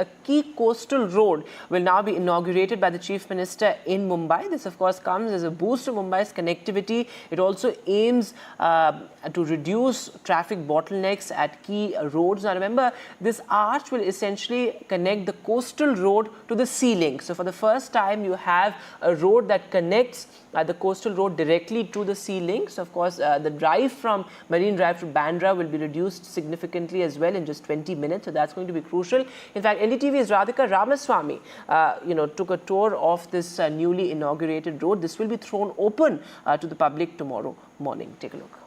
a key coastal road will now be inaugurated by the Chief Minister in Mumbai. This, of course, comes as a boost to Mumbai's connectivity. It also aims to reduce traffic bottlenecks at key roads. Now, remember, this arch will essentially connect the coastal road to the sea link. So, for the first time, you have a road that connects the coastal road directly to the sea link. So, of course, the drive from Marine Drive to Bandra will be reduced significantly as well in just 20 minutes. So, that's going to be crucial. In fact, NDTV's Radhika Ramaswamy, took a tour of this newly inaugurated road. This will be thrown open to the public tomorrow morning. Take a look.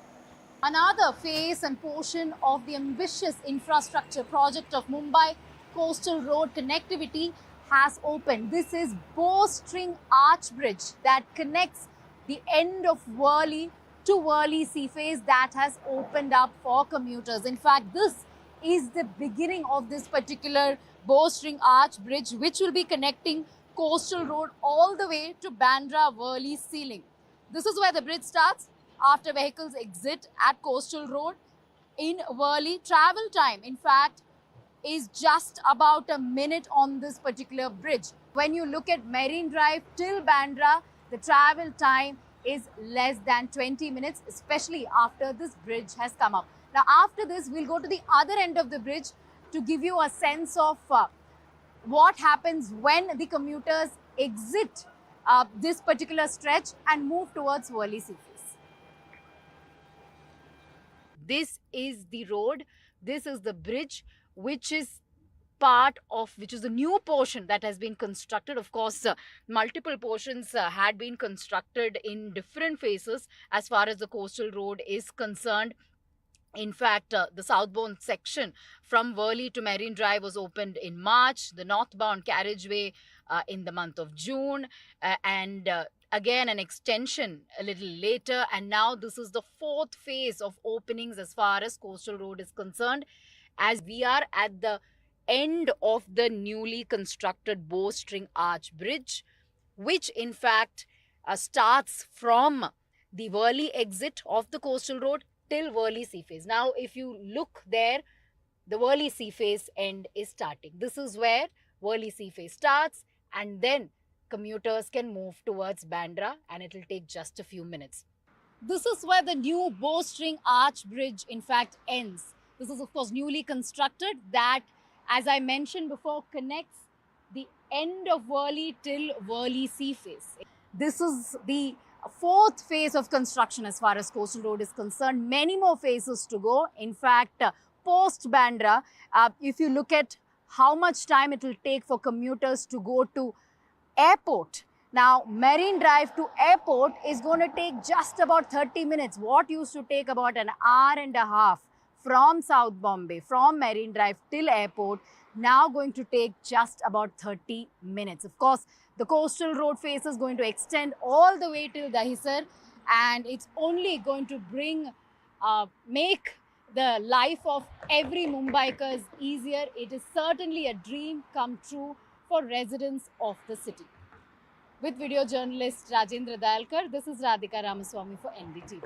Another phase and portion of the ambitious infrastructure project of Mumbai Coastal Road Connectivity has opened. This is Bowstring Arch Bridge that connects the end of Worli to Worli Sea Face that has opened up for commuters. In fact, this is the beginning of this particular Bowstring Arch Bridge, which will be connecting Coastal Road all the way to Bandra Worli Sea Link. This is where the bridge starts after vehicles exit at Coastal Road in Worli. Travel time, in fact, is just about a minute on this particular bridge. When you look at Marine Drive till Bandra, the travel time is less than 20 minutes, especially after this bridge has come up. Now, after this, we'll go to the other end of the bridge to give you a sense of what happens when the commuters exit this particular stretch and move towards Worli Sea Face. This is the road. This is the bridge, which is the new portion that has been constructed. Of course, multiple portions had been constructed in different phases as far as the coastal road is concerned. In fact, the southbound section from Worli to Marine Drive was opened in March, the northbound carriageway in the month of June, and again an extension a little later. And now this is the fourth phase of openings as far as coastal road is concerned, as we are at the end of the newly constructed Bowstring Arch Bridge, which in fact starts from the Worli exit of the coastal road till Worli Sea Face. Now, if you look there, the Worli Sea Face end is starting. This is where Worli Sea Face starts, and then commuters can move towards Bandra, and it will take just a few minutes. This is where the new Bowstring Arch Bridge in fact ends. This is, of course, newly constructed that, as I mentioned before, connects the end of Worli till Worli Sea Face. This is the fourth phase of construction as far as coastal road is concerned. Many more phases to go. In fact, post Bandra, if you look at how much time it will take for commuters to go to airport. Now, Marine Drive to airport is going to take just about 30 minutes. What used to take about an hour and a half from South Bombay, from Marine Drive till airport, now going to take just about 30 minutes. Of course, the coastal road phase is going to extend all the way till Dahisar, and it's only going to make the life of every Mumbaiker easier. It is certainly a dream come true for residents of the city. With video journalist Rajendra Dalkar, this is Radhika Ramaswamy for NDTV.